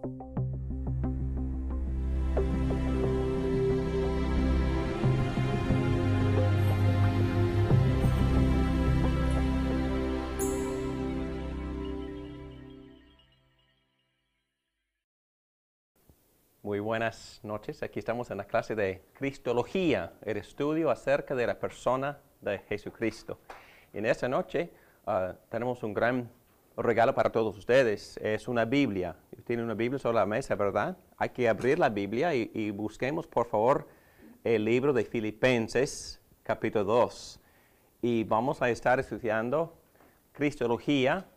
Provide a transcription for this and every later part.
Muy buenas noches. Aquí estamos en la clase de Cristología, el estudio acerca de la persona de Jesucristo. En esta noche tenemos un gran regalo para todos ustedes. Es una Biblia. Tienen una Biblia sobre la mesa, ¿verdad? Hay que abrir la Biblia y busquemos, por favor, el libro de Filipenses, capítulo 2. Y vamos a estar estudiando Cristología,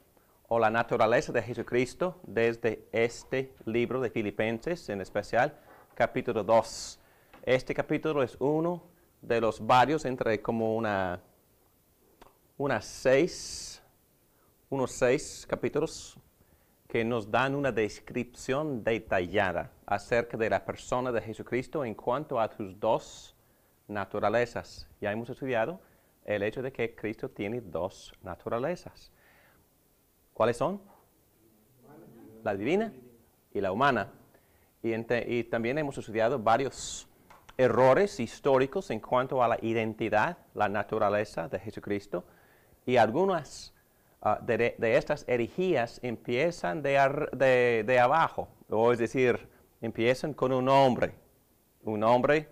o la naturaleza de Jesucristo, desde este libro de Filipenses, en especial, capítulo 2. Este capítulo es uno de los varios, entre como unos seis capítulos, que nos dan una descripción detallada acerca de la persona de Jesucristo en cuanto a sus dos naturalezas. Ya hemos estudiado el hecho de que Cristo tiene dos naturalezas. ¿Cuáles son? La divina y la humana. Y también hemos estudiado varios errores históricos en cuanto a la identidad, la naturaleza de Jesucristo. Y algunas de estas herejías empiezan de abajo, o es decir, empiezan con un hombre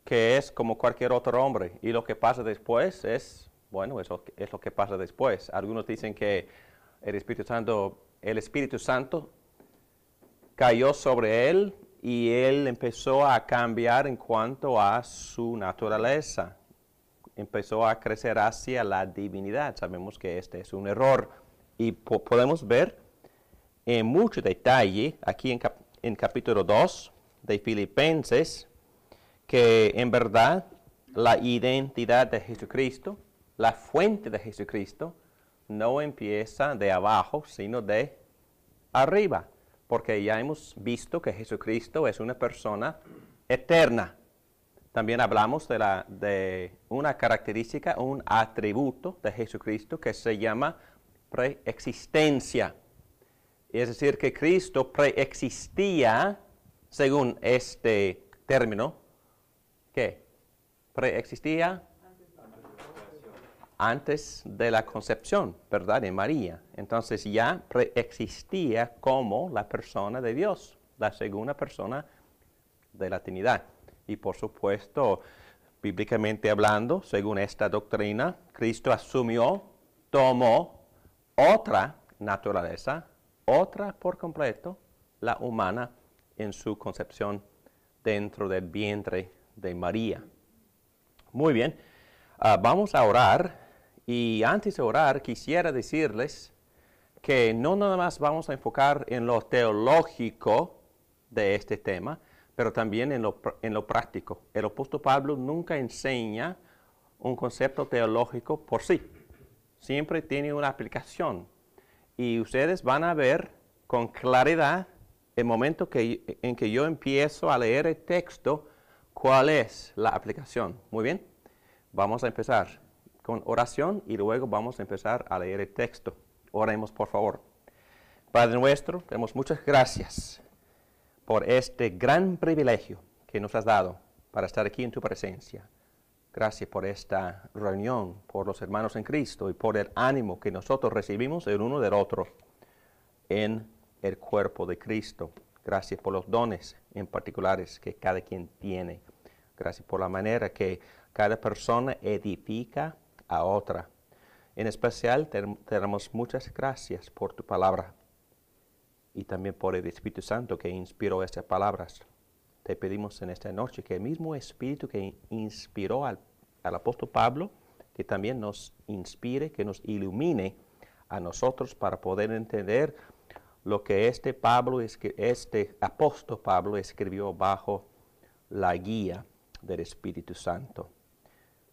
que es como cualquier otro hombre. Y lo que pasa después es lo que pasa después. Algunos dicen que el Espíritu Santo cayó sobre él y él empezó a cambiar en cuanto a su naturaleza. Empezó a crecer hacia la divinidad. Sabemos que este es un error y podemos ver en mucho detalle aquí en capítulo 2 de Filipenses que en verdad la identidad de Jesucristo, la fuente de Jesucristo, no empieza de abajo, sino de arriba, porque ya hemos visto que Jesucristo es una persona eterna. También hablamos de una característica, un atributo de Jesucristo que se llama preexistencia. Es decir, que Cristo preexistía, según este término, ¿qué? Preexistía antes de la concepción, ¿verdad?, de María. Entonces ya preexistía como la persona de Dios, la segunda persona de la Trinidad. Y por supuesto, bíblicamente hablando, según esta doctrina, Cristo tomó otra naturaleza, otra por completo, la humana, en su concepción dentro del vientre de María. Muy bien, vamos a orar. Y antes de orar, quisiera decirles que no nada más vamos a enfocar en lo teológico de este tema, pero también en lo práctico. El apóstol Pablo nunca enseña un concepto teológico por sí. Siempre tiene una aplicación. Y ustedes van a ver con claridad el momento en que yo empiezo a leer el texto, cuál es la aplicación. Muy bien, vamos a empezar con oración y luego vamos a empezar a leer el texto. Oremos, por favor. Padre nuestro, te damos muchas gracias por este gran privilegio que nos has dado para estar aquí en tu presencia. Gracias por esta reunión, por los hermanos en Cristo y por el ánimo que nosotros recibimos el uno del otro en el cuerpo de Cristo. Gracias por los dones en particulares que cada quien tiene. Gracias por la manera que cada persona edifica a otra. En especial, te damos muchas gracias por tu palabra y también por el Espíritu Santo que inspiró estas palabras. Te pedimos en esta noche que el mismo Espíritu que inspiró al apóstol Pablo, que también nos inspire, que nos ilumine a nosotros para poder entender lo que este apóstol Pablo escribió bajo la guía del Espíritu Santo.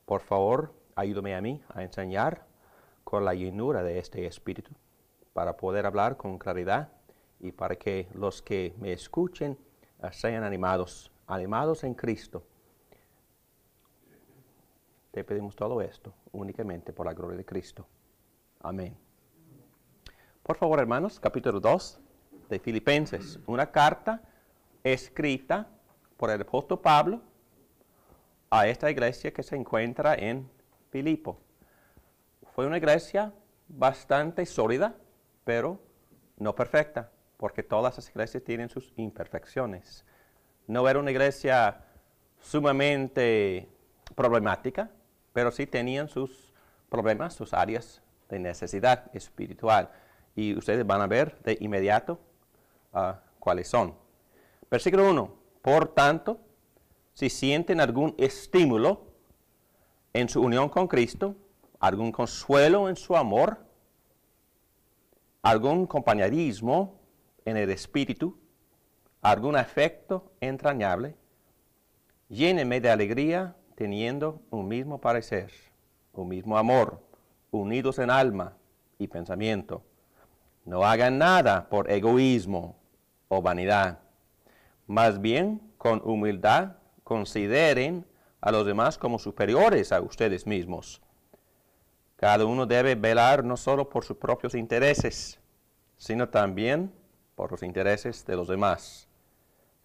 Por favor, ayúdame a mí a enseñar con la llenura de este Espíritu para poder hablar con claridad y para que los que me escuchen sean animados en Cristo. Te pedimos todo esto únicamente por la gloria de Cristo. Amén. Por favor, hermanos, capítulo 2 de Filipenses, una carta escrita por el apóstol Pablo a esta iglesia que se encuentra en Filipo. Fue una iglesia bastante sólida, pero no perfecta, porque todas las iglesias tienen sus imperfecciones. No era una iglesia sumamente problemática, pero sí tenían sus problemas, sus áreas de necesidad espiritual. Y ustedes van a ver de inmediato cuáles son. Versículo 1. Por tanto, si sienten algún estímulo en su unión con Cristo, algún consuelo en su amor, algún compañerismo en el espíritu, algún afecto entrañable, llénenme de alegría teniendo un mismo parecer, un mismo amor, unidos en alma y pensamiento. No hagan nada por egoísmo o vanidad. Más bien, con humildad, consideren a los demás como superiores a ustedes mismos. Cada uno debe velar no solo por sus propios intereses, sino también por los intereses de los demás.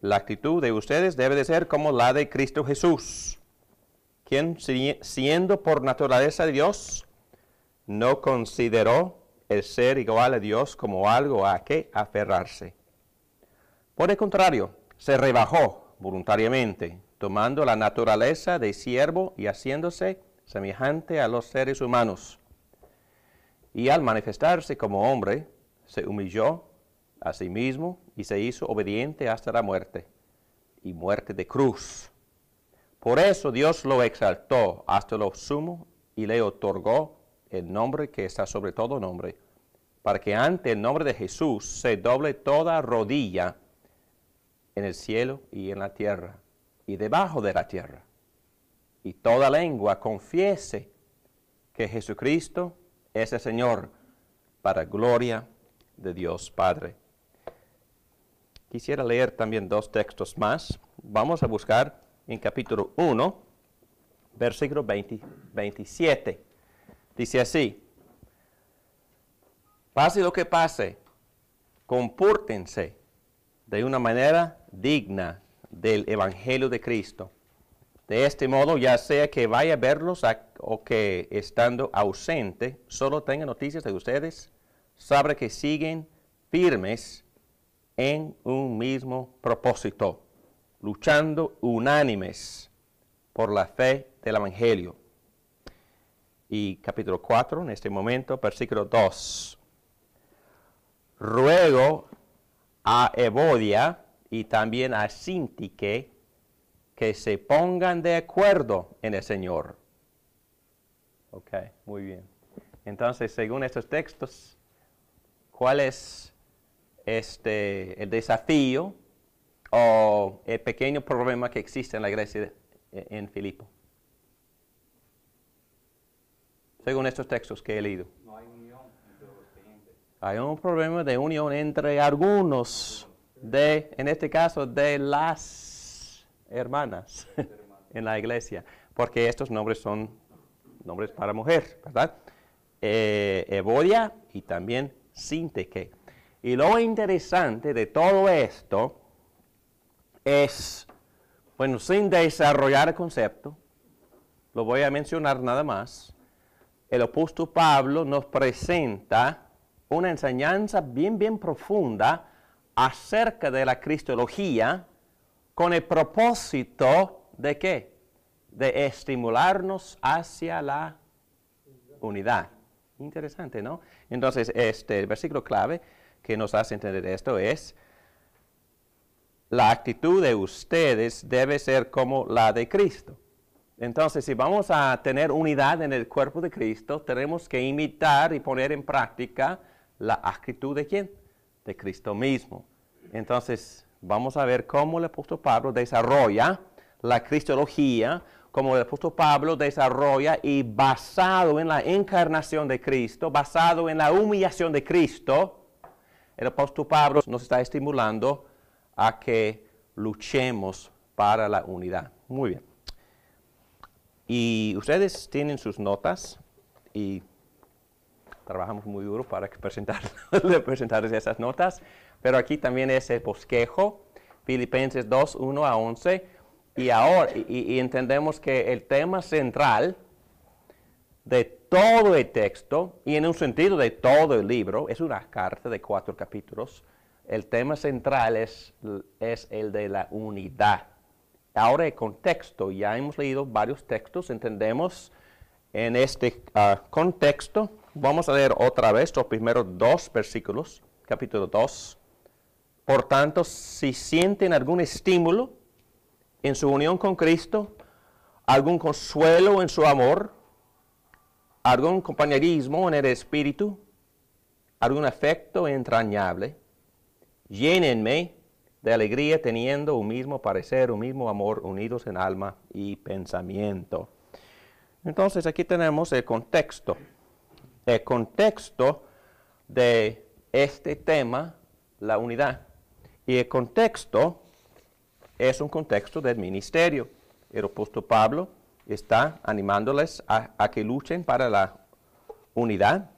La actitud de ustedes debe de ser como la de Cristo Jesús, quien, siendo por naturaleza de Dios, no consideró el ser igual a Dios como algo a que aferrarse. Por el contrario, se rebajó voluntariamente, tomando la naturaleza de siervo y haciéndose semejante a los seres humanos. Y al manifestarse como hombre, se humilló a sí mismo y se hizo obediente hasta la muerte, y muerte de cruz. Por eso Dios lo exaltó hasta lo sumo y le otorgó el nombre que está sobre todo nombre, para que ante el nombre de Jesús se doble toda rodilla en el cielo y en la tierra, y debajo de la tierra, y toda lengua confiese que Jesucristo es el Señor, para gloria de Dios Padre. Quisiera leer también dos textos más. Vamos a buscar en capítulo 1, versículo 27. Dice así: pase lo que pase, compórtense de una manera digna del Evangelio de Cristo. De este modo, ya sea que vaya a verlos o que estando ausente, solo tenga noticias de ustedes, sabrá que siguen firmes en un mismo propósito, luchando unánimes por la fe del Evangelio. Y capítulo 4, en este momento, versículo 2. Ruego a Evodia y también a Sintique que se pongan de acuerdo en el Señor. Ok, muy bien. Entonces, según estos textos, ¿cuál es el desafío o el pequeño problema que existe en la iglesia en Filipo? Según estos textos que he leído. No hay unión entre los creyentes. Hay un problema de unión entre algunos, en este caso, de las hermanas en la iglesia, porque estos nombres son nombres para mujer, ¿verdad? Evodia y también Sintique. Y lo interesante de todo esto es, bueno, sin desarrollar el concepto, lo voy a mencionar nada más. El apóstol Pablo nos presenta una enseñanza bien profunda acerca de la cristología con el propósito de ¿qué? De estimularnos hacia la unidad. Interesante, ¿no? Entonces, el versículo clave que nos hace entender esto es: la actitud de ustedes debe ser como la de Cristo. Entonces, si vamos a tener unidad en el cuerpo de Cristo, tenemos que imitar y poner en práctica la actitud de ¿quién? De Cristo mismo. Entonces, vamos a ver cómo el apóstol Pablo desarrolla la cristología, cómo el apóstol Pablo desarrolla y basado en la encarnación de Cristo, basado en la humillación de Cristo, el apóstol Pablo nos está estimulando a que luchemos para la unidad. Muy bien. Y ustedes tienen sus notas y trabajamos muy duro para presentarles esas notas, pero aquí también es el bosquejo, Filipenses 2, 1 a 11, y ahora y entendemos que el tema central de todo el texto, y en un sentido de todo el libro, es una carta de 4 capítulos, el tema central es el de la unidad. Ahora el contexto, ya hemos leído varios textos, entendemos en este contexto, vamos a leer otra vez los primeros 2 versículos, capítulo 2. Por tanto, si sienten algún estímulo en su unión con Cristo, algún consuelo en su amor, algún compañerismo en el Espíritu, algún afecto entrañable, llénenme de alegría teniendo un mismo parecer, un mismo amor, unidos en alma y pensamiento. Entonces aquí tenemos el contexto de este tema, la unidad. Y el contexto es un contexto del ministerio. El apóstol Pablo está animándoles a que luchen para la unidad.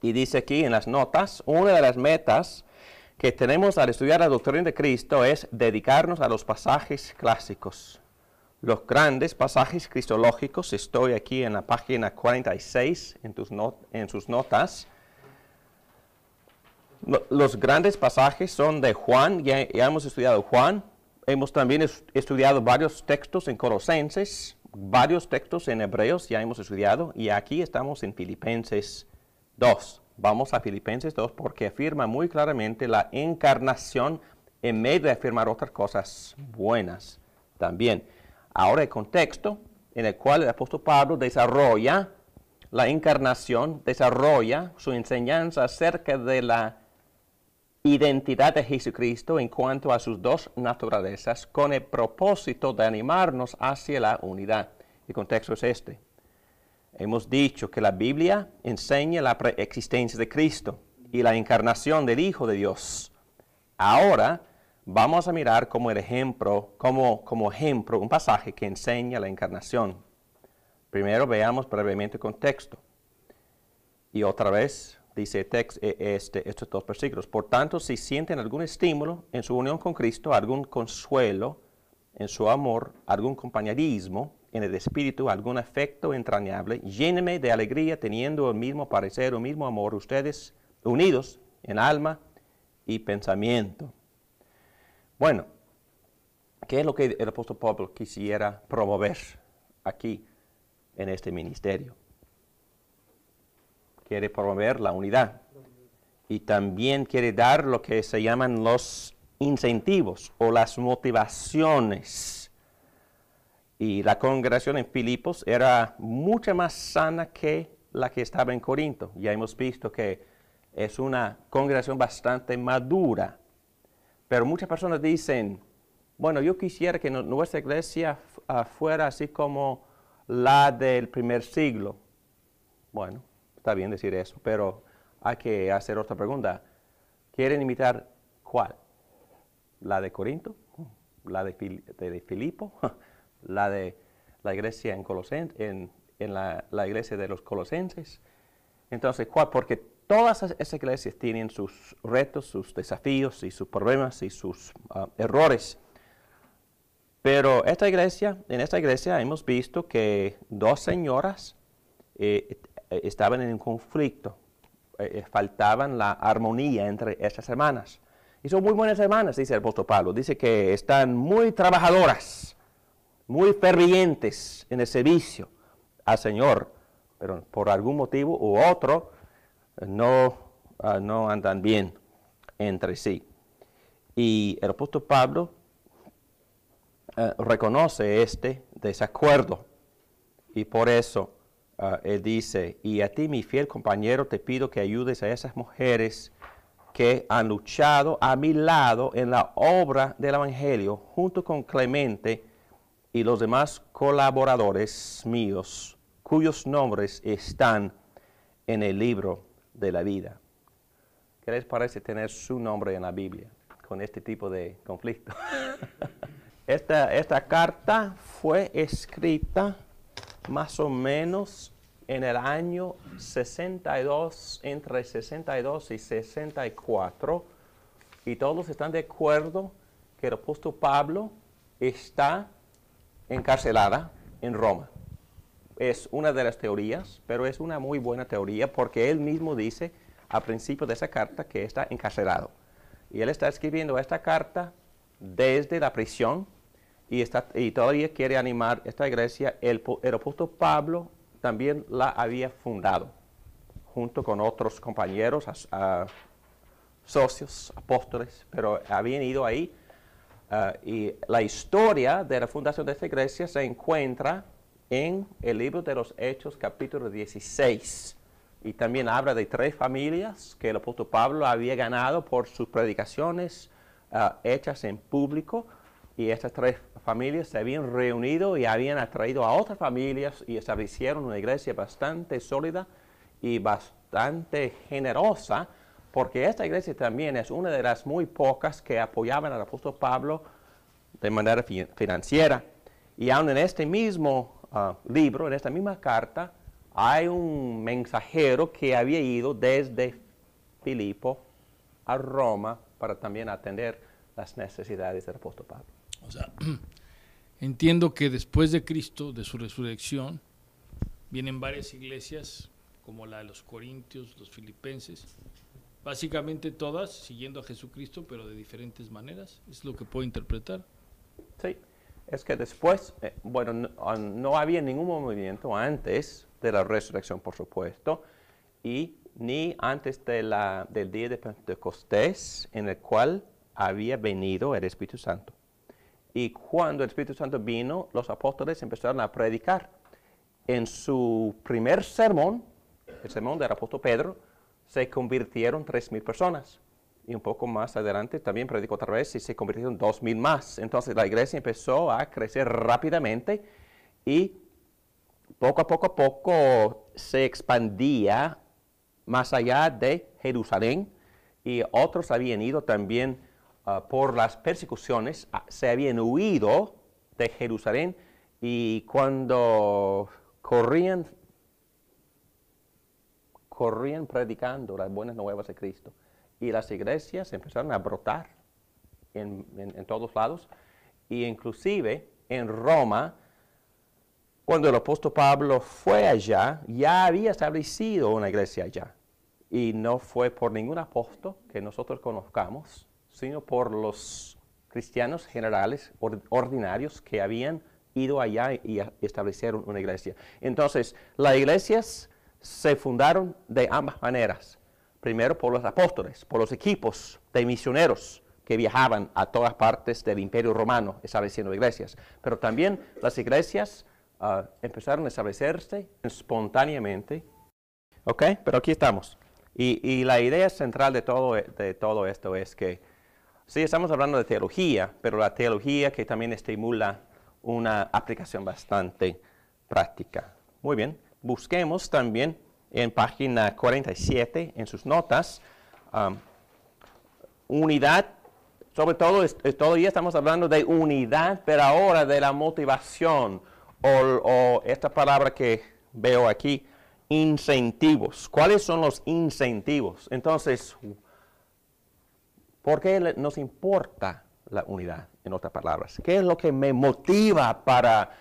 Y dice aquí en las notas, una de las metas que tenemos al estudiar la doctrina de Cristo es dedicarnos a los pasajes clásicos. Los grandes pasajes cristológicos, estoy aquí en la página 46 en sus notas. Los grandes pasajes son de Juan, ya hemos estudiado Juan, hemos también estudiado varios textos en Colosenses, varios textos en Hebreos, ya hemos estudiado, y aquí estamos en Filipenses 2. Vamos a Filipenses 2 porque afirma muy claramente la encarnación en medio de afirmar otras cosas buenas también. Ahora el contexto en el cual el apóstol Pablo desarrolla la encarnación, desarrolla su enseñanza acerca de la identidad de Jesucristo en cuanto a sus 2 naturalezas con el propósito de animarnos hacia la unidad. El contexto es este. Hemos dicho que la Biblia enseña la preexistencia de Cristo y la encarnación del Hijo de Dios. Ahora vamos a mirar como ejemplo un pasaje que enseña la encarnación. Primero veamos brevemente el contexto. Y otra vez dice estos 2 versículos. Por tanto, si sienten algún estímulo en su unión con Cristo, algún consuelo en su amor, algún compañerismo en el Espíritu, algún afecto entrañable, llénenme de alegría teniendo el mismo parecer, el mismo amor, ustedes unidos en alma y pensamiento. Bueno, ¿qué es lo que el apóstol Pablo quisiera promover aquí en este ministerio? Quiere promover la unidad y también quiere dar lo que se llaman los incentivos o las motivaciones. Y la congregación en Filipos era mucho más sana que la que estaba en Corinto. Ya hemos visto que es una congregación bastante madura. Pero muchas personas dicen, bueno, yo quisiera que nuestra iglesia fuera así como la del primer siglo. Bueno, está bien decir eso, pero hay que hacer otra pregunta. ¿Quieren imitar cuál? ¿La de Corinto? ¿La de Filipo? ¿La de la iglesia en la iglesia de los colosenses? Entonces, ¿cuál? Porque todas esas iglesias tienen sus retos, sus desafíos y sus problemas y sus errores. Pero en esta iglesia hemos visto que 2 señoras estaban en un conflicto. Faltaban la armonía entre estas hermanas. Y son muy buenas hermanas, dice el apóstol Pablo. Dice que están muy trabajadoras, muy fervientes en el servicio al Señor, pero por algún motivo u otro no andan bien entre sí. Y el apóstol Pablo reconoce este desacuerdo y por eso él dice, y a ti mi fiel compañero te pido que ayudes a esas mujeres que han luchado a mi lado en la obra del Evangelio junto con Clemente y los demás colaboradores míos cuyos nombres están en el libro de la vida. ¿Qué les parece tener su nombre en la Biblia con este tipo de conflicto? Esta carta fue escrita más o menos en el año 62, entre 62 y 64, y todos están de acuerdo que el apóstol Pablo está encarcelada en Roma. Es una de las teorías, pero es una muy buena teoría porque él mismo dice al principio de esa carta que está encarcelado. Y él está escribiendo esta carta desde la prisión y todavía quiere animar esta iglesia. El apóstol Pablo también la había fundado junto con otros compañeros, socios, apóstoles, pero habían ido ahí. Y la historia de la fundación de esta iglesia se encuentra en el libro de los Hechos, capítulo 16. Y también habla de 3 familias que el apóstol Pablo había ganado por sus predicaciones hechas en público. Y estas 3 familias se habían reunido y habían atraído a otras familias y establecieron una iglesia bastante sólida y bastante generosa, porque esta iglesia también es una de las muy pocas que apoyaban al apóstol Pablo de manera financiera. Y aún en este mismo libro, en esta misma carta, hay un mensajero que había ido desde Filipo a Roma para también atender las necesidades del apóstol Pablo. O sea, entiendo que después de Cristo, de su resurrección, vienen varias iglesias, como la de los Corintios, los Filipenses, básicamente todas siguiendo a Jesucristo, pero de diferentes maneras. ¿Es lo que puedo interpretar? Sí, es que después, no había ningún movimiento antes de la resurrección, por supuesto, y ni antes del día de Pentecostés, en el cual había venido el Espíritu Santo. Y cuando el Espíritu Santo vino, los apóstoles empezaron a predicar. En su primer sermón, el sermón del apóstol Pedro, se convirtieron 3,000 personas. Y un poco más adelante también predicó otra vez y se convirtieron 2,000 más. Entonces la iglesia empezó a crecer rápidamente y poco a poco se expandía más allá de Jerusalén. Y otros habían ido también por las persecuciones, se habían huido de Jerusalén y cuando corrían predicando las buenas nuevas de Cristo. Y las iglesias empezaron a brotar en todos lados. Y inclusive en Roma, cuando el apóstol Pablo fue allá, ya había establecido una iglesia allá. Y no fue por ningún apóstol que nosotros conozcamos, sino por los cristianos generales, ordinarios, que habían ido allá y establecieron una iglesia. Entonces, las iglesias se fundaron de ambas maneras. Primero por los apóstoles, por los equipos de misioneros que viajaban a todas partes del Imperio Romano estableciendo iglesias. Pero también las iglesias empezaron a establecerse espontáneamente. ¿Ok? Pero aquí estamos. Y la idea central de todo esto es que sí, estamos hablando de teología, pero la teología que también estimula una aplicación bastante práctica. Muy bien, busquemos también en página 47, en sus notas, unidad, sobre todo, todavía estamos hablando de unidad, pero ahora de la motivación, o esta palabra que veo aquí, incentivos. ¿Cuáles son los incentivos? Entonces, ¿por qué nos importa la unidad? En otras palabras, ¿qué es lo que me motiva para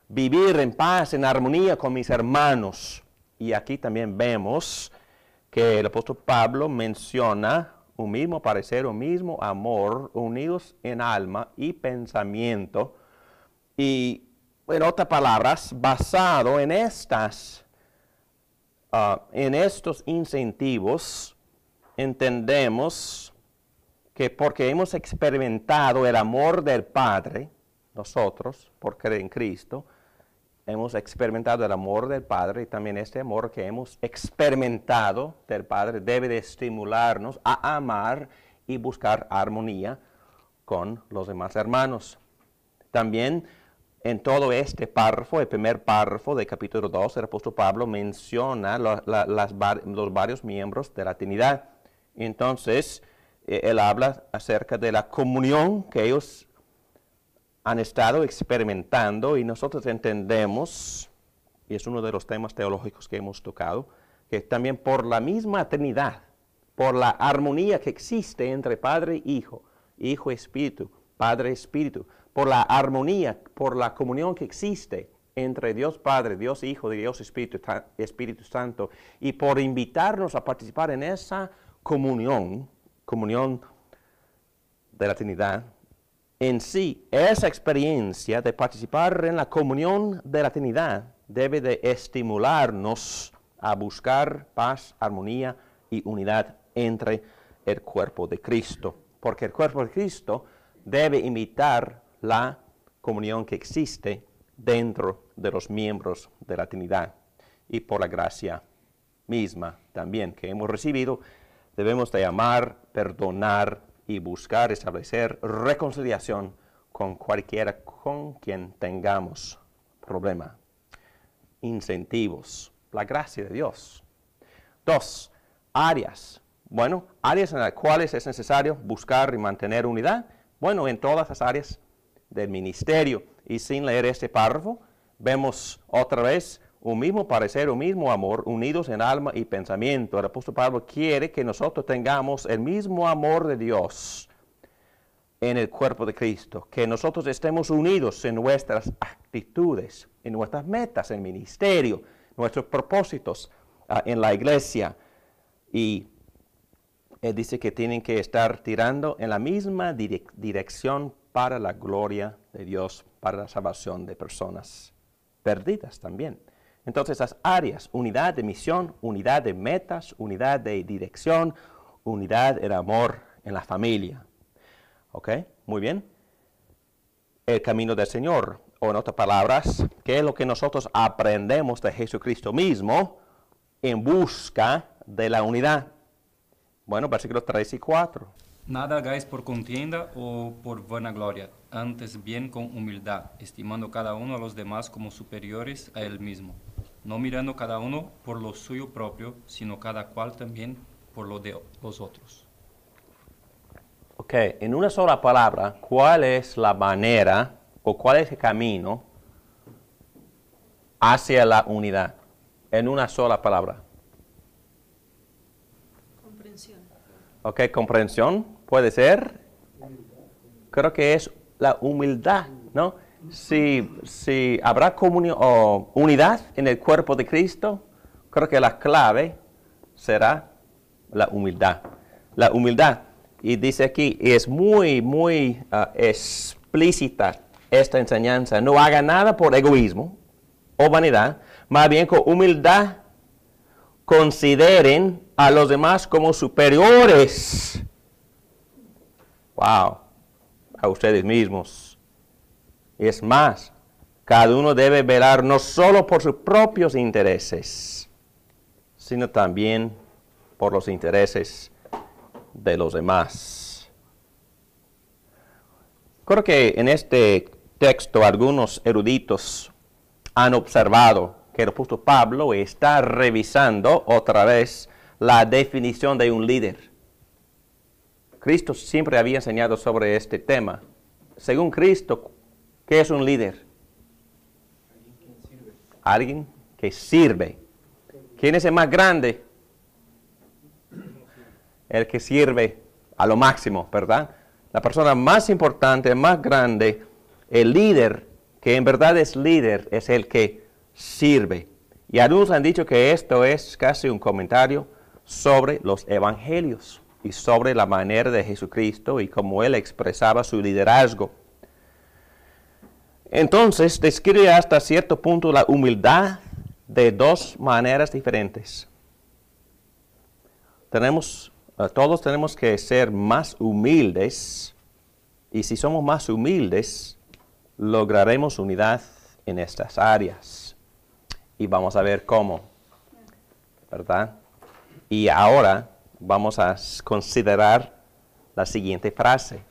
vivir en paz, en armonía con mis hermanos? Y aquí también vemos que el apóstol Pablo menciona un mismo parecer, un mismo amor, unidos en alma y pensamiento. Y en otras palabras, basado en estos incentivos, entendemos que porque hemos experimentado el amor del Padre, nosotros, por creer en Cristo, hemos experimentado el amor del Padre y también este amor que hemos experimentado del Padre debe de estimularnos a amar y buscar armonía con los demás hermanos. También en todo este párrafo, el primer párrafo del capítulo 2, el apóstol Pablo menciona los varios miembros de la Trinidad. Entonces, él habla acerca de la comunión que ellos han estado experimentando y nosotros entendemos, y es uno de los temas teológicos que hemos tocado, que también por la misma Trinidad por la armonía que existe entre Padre y Hijo, Hijo y Espíritu, Padre y Espíritu, por la armonía, por la comunión que existe entre Dios Padre, Dios Hijo y Dios Espíritu Santo, y por invitarnos a participar en esa comunión de la Trinidad. En sí, esa experiencia de participar en la comunión de la Trinidad debe de estimularnos a buscar paz, armonía y unidad entre el cuerpo de Cristo, porque el cuerpo de Cristo debe imitar la comunión que existe dentro de los miembros de la Trinidad. Y por la gracia misma también que hemos recibido, debemos de amar, perdonar y buscar establecer reconciliación con cualquiera con quien tengamos problema. Incentivos, la gracia de Dios. 2, áreas. Bueno, áreas en las cuales es necesario buscar y mantener unidad. Bueno, en todas las áreas del ministerio. Y sin leer este párrafo, vemos otra vez un mismo parecer, un mismo amor, unidos en alma y pensamiento. El apóstol Pablo quiere que nosotros tengamos el mismo amor de Dios en el cuerpo de Cristo, que nosotros estemos unidos en nuestras actitudes, en nuestras metas, en el ministerio, nuestros propósitos en la iglesia. Y él dice que tienen que estar tirando en la misma dirección para la gloria de Dios, para la salvación de personas perdidas también. Entonces, las áreas, unidad de misión, unidad de metas, unidad de dirección, unidad en amor en la familia. ¿Ok? Muy bien. El camino del Señor, o en otras palabras, ¿qué es lo que nosotros aprendemos de Jesucristo mismo en busca de la unidad? Bueno, versículos 3 y 4. Nada hagáis por contienda o por vanagloria, antes bien con humildad, estimando cada uno a los demás como superiores a él mismo, no mirando cada uno por lo suyo propio, sino cada cual también por lo de los otros. Ok, en una sola palabra, ¿cuál es la manera o cuál es el camino hacia la unidad? En una sola palabra. Comprensión. Ok, comprensión puede ser. Creo que es la humildad, ¿no? Si habrá comunión o unidad en el cuerpo de Cristo, creo que la clave será la humildad. La humildad. Y dice aquí, es muy explícita esta enseñanza. No haga nada por egoísmo o vanidad, más bien con humildad consideren a los demás como superiores. Wow, a ustedes mismos. Es más, cada uno debe velar no solo por sus propios intereses, sino también por los intereses de los demás. Creo que en este texto algunos eruditos han observado que el apóstol Pablo está revisando otra vez la definición de un líder. Cristo siempre había enseñado sobre este tema. Según Cristo, ¿qué es un líder? Alguien que sirve. ¿Quién es el más grande? El que sirve a lo máximo, ¿verdad? La persona más importante, más grande, el líder, que en verdad es líder, es el que sirve. Y algunos han dicho que esto es casi un comentario sobre los evangelios y sobre la manera de Jesucristo y cómo Él expresaba su liderazgo. Entonces, describe hasta cierto punto la humildad de dos maneras diferentes. Todos tenemos que ser más humildes, y si somos más humildes, lograremos unidad en estas áreas. Y vamos a ver cómo, ¿verdad? Y ahora vamos a considerar la siguiente frase.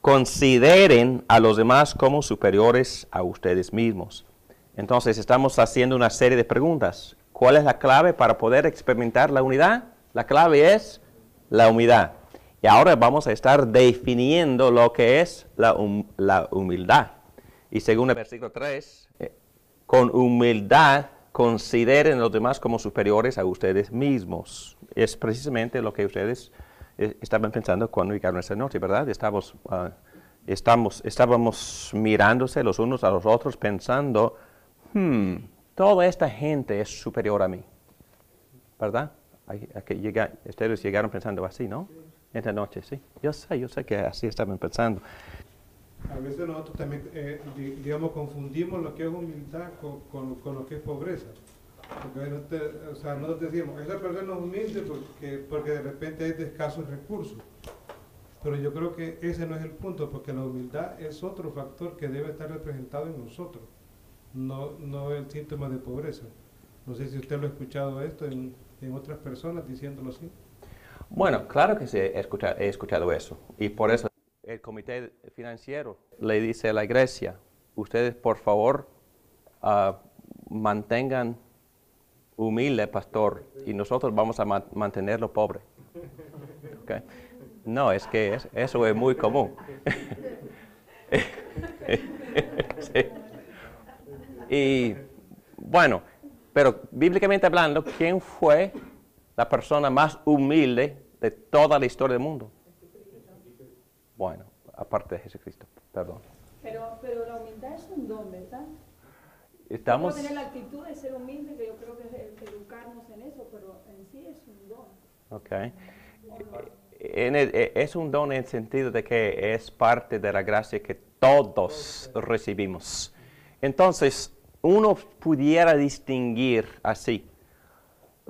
Consideren a los demás como superiores a ustedes mismos. Entonces estamos haciendo una serie de preguntas. ¿Cuál es la clave para poder experimentar la unidad? La clave es la humildad. Y ahora vamos a estar definiendo lo que es la humildad. Y según el versículo 3, con humildad consideren a los demás como superiores a ustedes mismos. Es precisamente lo que ustedes estaban pensando cuando llegaron esta noche, ¿verdad? Estábamos mirándose los unos a los otros pensando, toda esta gente es superior a mí, ¿verdad? Ustedes llegaron pensando así, ¿no? Esta noche, sí. Yo sé que así estaban pensando. A veces nosotros también, digamos, confundimos lo que es humildad con lo que es pobreza. Porque nosotros decimos, esa persona es humilde porque de repente hay de escasos recursos. Pero yo creo que ese no es el punto, porque la humildad es otro factor que debe estar representado en nosotros, no el síntoma de pobreza. No sé si usted lo ha escuchado esto en otras personas diciéndolo así. Bueno, claro que sí, he escuchado eso. Y por eso el comité financiero le dice a la iglesia, ustedes por favor mantengan humilde pastor y nosotros vamos a mantenerlo pobre. ¿Okay? No, es que eso es muy común. Sí. Y bueno, pero bíblicamente hablando, ¿quién fue la persona más humilde de toda la historia del mundo? Bueno, aparte de Jesucristo, perdón. Pero la humildad es un don, ¿verdad? Estamos... Podemos tener la actitud de ser humilde, que yo creo que es educarnos en eso, pero en sí es un don. Ok. Es un don en el sentido de que es parte de la gracia que todos recibimos. Entonces, uno pudiera distinguir así.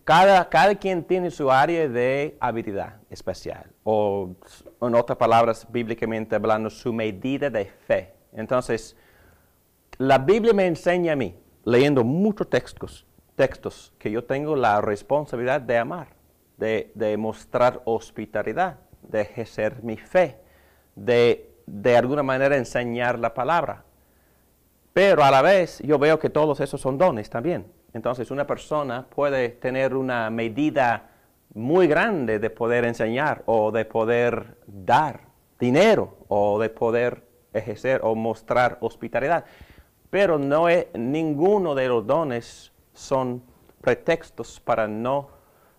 Cada quien tiene su área de habilidad especial, o en otras palabras, bíblicamente hablando, su medida de fe. Entonces, la Biblia me enseña a mí, leyendo muchos textos, que yo tengo la responsabilidad de amar, de mostrar hospitalidad, de ejercer mi fe, de alguna manera enseñar la palabra. Pero a la vez yo veo que todos esos son dones también. Entonces una persona puede tener una medida muy grande de poder enseñar o de poder dar dinero o de poder ejercer o mostrar hospitalidad. Pero ninguno de los dones son pretextos para no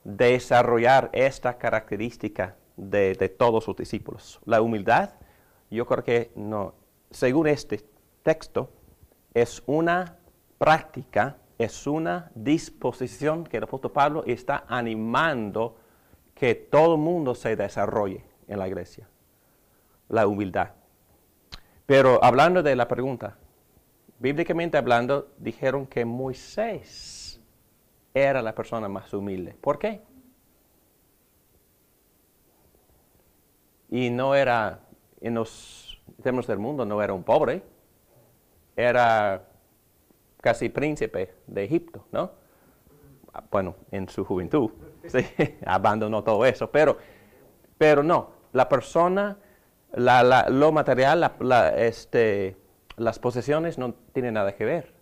desarrollar esta característica de todos sus discípulos. La humildad, yo creo que no, según este texto, es una práctica, es una disposición que el apóstol Pablo está animando que todo el mundo se desarrolle en la iglesia. La humildad. Pero hablando de la pregunta, bíblicamente hablando, dijeron que Moisés era la persona más humilde. ¿Por qué? Y no era, en los términos del mundo, no era un pobre. Era casi príncipe de Egipto, ¿no? Bueno, en su juventud, sí, abandonó todo eso, pero no, la persona, lo material, las posesiones no tienen nada que ver.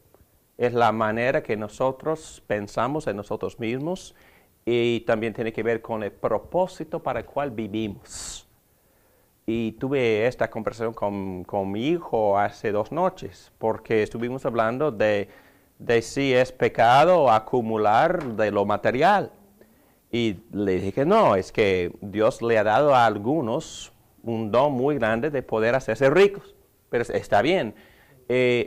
Es la manera que nosotros pensamos en nosotros mismos y también tiene que ver con el propósito para el cual vivimos. Y tuve esta conversación con mi hijo hace 2 noches, porque estuvimos hablando de si es pecado acumular de lo material. Y le dije que no, es que Dios le ha dado a algunos un don muy grande de poder hacerse ricos. Pero está bien,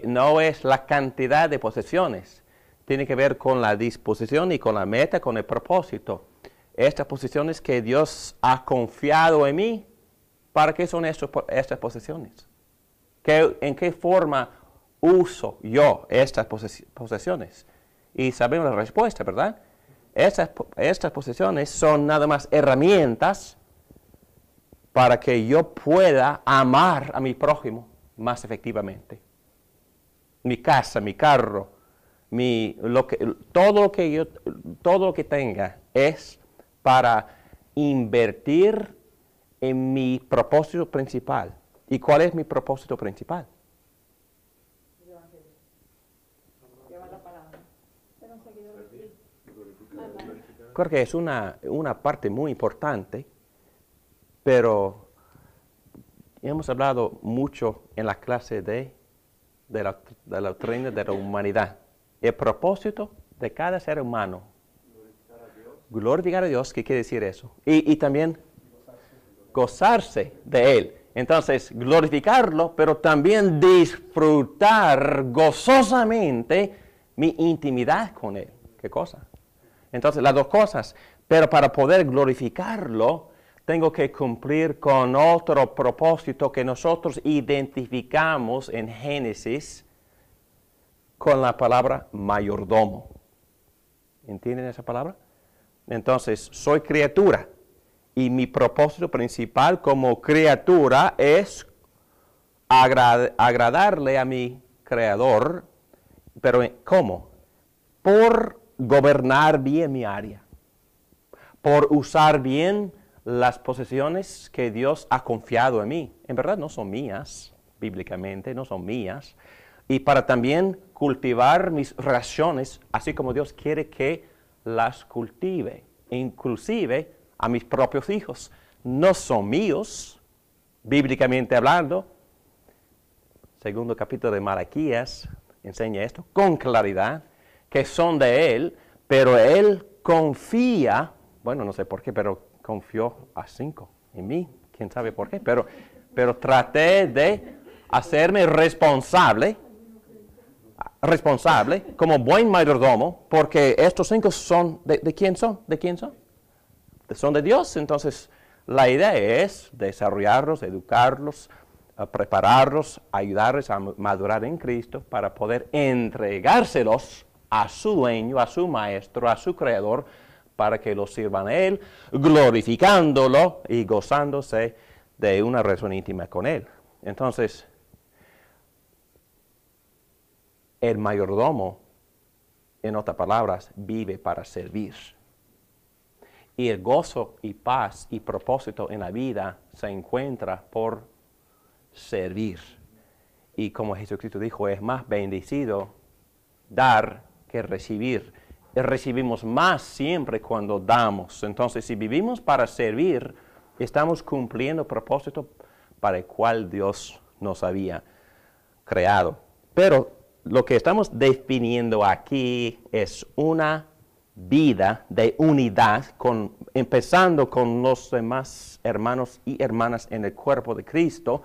no es la cantidad de posesiones, tiene que ver con la disposición y con la meta, con el propósito. Estas posesiones que Dios ha confiado en mí, ¿para qué son estas posesiones? ¿En qué forma uso yo estas posesiones? Y sabemos la respuesta, ¿verdad? Estas posesiones son nada más herramientas para que yo pueda amar a mi prójimo más efectivamente. Mi casa, mi carro, todo lo que tenga es para invertir en mi propósito principal. ¿Y cuál es mi propósito principal? Llevar la palabra. Creo que es una parte muy importante, pero hemos hablado mucho en la clase de la doctrina de la humanidad. El propósito de cada ser humano. Glorificar a Dios, ¿qué quiere decir eso? Y también gozarse de Él. Entonces, glorificarlo, pero también disfrutar gozosamente mi intimidad con Él. ¿Qué cosa? Entonces, las dos cosas. Pero para poder glorificarlo, tengo que cumplir con otro propósito que nosotros identificamos en Génesis con la palabra mayordomo. ¿Entienden esa palabra? Entonces, soy criatura y mi propósito principal como criatura es agradarle a mi Creador. ¿Pero cómo? Por gobernar bien mi área, por usar bien las posesiones que Dios ha confiado en mí. En verdad no son mías, bíblicamente, no son mías. Y para también cultivar mis relaciones, así como Dios quiere que las cultive, inclusive a mis propios hijos. No son míos, bíblicamente hablando. Segundo capítulo de Malaquías enseña esto con claridad, que son de Él, pero Él confía, bueno, no sé por qué, pero confió a 5 en mí, quién sabe por qué, pero traté de hacerme responsable como buen mayordomo, porque estos 5 son, ¿de quién son? ¿De quién son? Son de Dios. Entonces, la idea es desarrollarlos, educarlos, prepararlos, ayudarles a madurar en Cristo para poder entregárselos a su dueño, a su maestro, a su creador, para que los sirvan a Él, glorificándolo y gozándose de una relación íntima con Él. Entonces, el mayordomo, en otras palabras, vive para servir. Y el gozo y paz y propósito en la vida se encuentra por servir. Y como Jesucristo dijo, es más bendecido dar que recibir. Y recibimos más siempre cuando damos. Entonces, si vivimos para servir, estamos cumpliendo el propósito para el cual Dios nos había creado. Pero lo que estamos definiendo aquí es una vida de unidad, empezando con los demás hermanos y hermanas en el cuerpo de Cristo,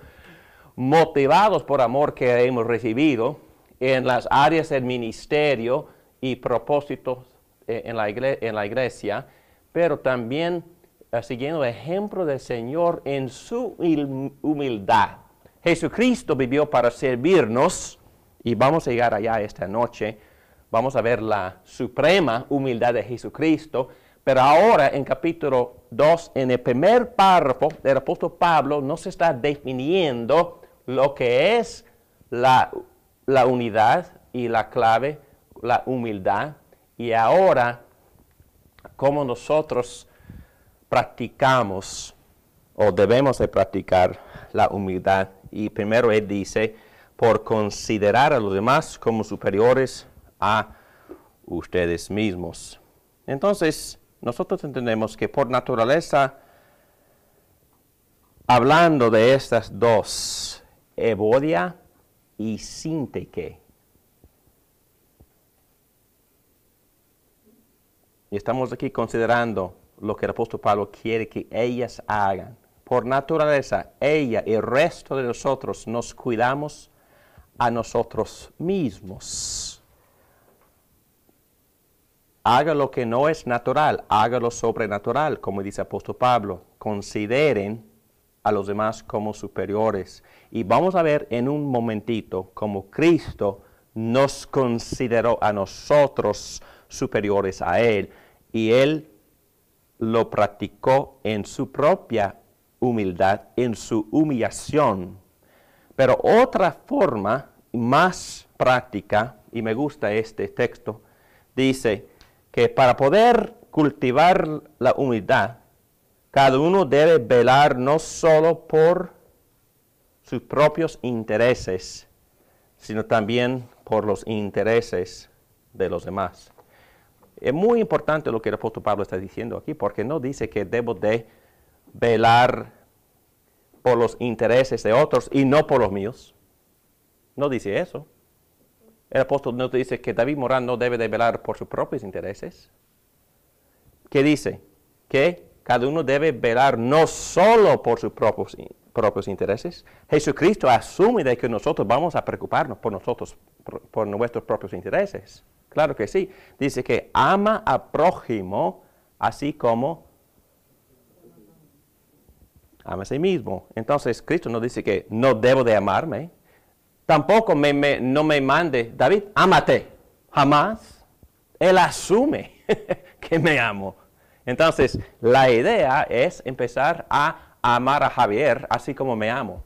motivados por amor que hemos recibido en las áreas del ministerio y propósitos en la iglesia, pero también siguiendo el ejemplo del Señor en su humildad. Jesucristo vivió para servirnos, y vamos a llegar allá esta noche. Vamos a ver la suprema humildad de Jesucristo, pero ahora en capítulo 2, en el primer párrafo del apóstol Pablo, nos está definiendo lo que es la unidad y la clave, la humildad, y ahora cómo nosotros practicamos o debemos de practicar la humildad. Y primero él dice, por considerar a los demás como superiores a ustedes mismos. Entonces, nosotros entendemos que por naturaleza, hablando de estas dos, Evodia y Síntique, y estamos aquí considerando lo que el apóstol Pablo quiere que ellas hagan. Por naturaleza, ella y el resto de nosotros nos cuidamos a nosotros mismos. Haga lo que no es natural, haga lo sobrenatural, como dice el apóstol Pablo. Consideren a los demás como superiores. Y vamos a ver en un momentito cómo Cristo nos consideró a nosotros superiores a Él. Y Él lo practicó en su propia humildad, en su humillación. Pero otra forma más práctica, y me gusta este texto, dice que para poder cultivar la humildad, cada uno debe velar no solo por sus propios intereses, sino también por los intereses de los demás. Es muy importante lo que el apóstol Pablo está diciendo aquí, porque no dice que debo de velar por los intereses de otros y no por los míos. No dice eso. el apóstol nos dice que David Morán no debe de velar por sus propios intereses. ¿Qué dice? Que cada uno debe velar no solo por sus propios intereses. Jesucristo asume de que nosotros vamos a preocuparnos por nosotros, por nuestros propios intereses. Claro que sí. Dice que ama al prójimo así como ama a sí mismo. Entonces Cristo nos dice que no debo de amarme. Tampoco no me mande, David, ámate. Jamás. Él asume que me amo. Entonces, la idea es empezar a amar a Javier así como me amo.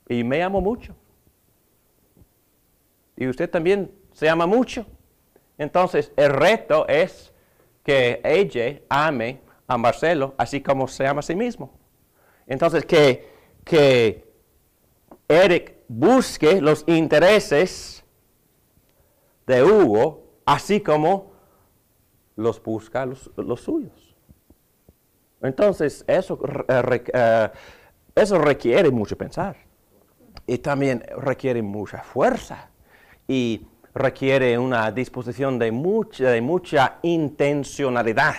Y me amo mucho. Y usted también se ama mucho. Entonces, el reto es que ella ame a Marcelo así como se ama a sí mismo. Entonces, que Eric busque los intereses de Hugo así como los busca los suyos. Entonces, eso requiere mucho pensar. Y también requiere mucha fuerza. Y requiere una disposición de mucha intencionalidad.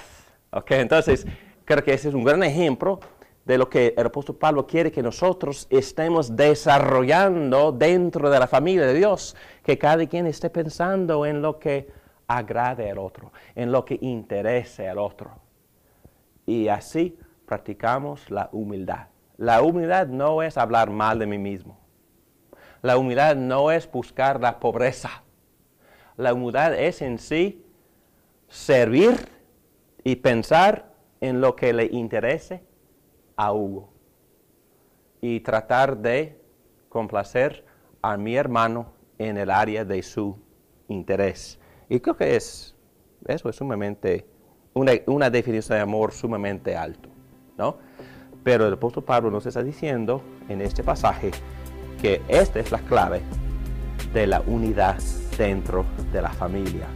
¿Okay? Entonces, creo que ese es un gran ejemplo de lo que el apóstol Pablo quiere que nosotros estemos desarrollando dentro de la familia de Dios. Que cada quien esté pensando en lo que agrade al otro, en lo que interese al otro. Y así practicamos la humildad. La humildad no es hablar mal de mí mismo. La humildad no es buscar la pobreza. La humildad es en sí servir y pensar en lo que le interese a Hugo. Y tratar de complacer a mi hermano en el área de su interés. Y creo que eso es sumamente una definición de amor sumamente alto, ¿no? Pero el apóstol Pablo nos está diciendo en este pasaje que esta es la clave de la unidad dentro de la familia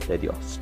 de Dios.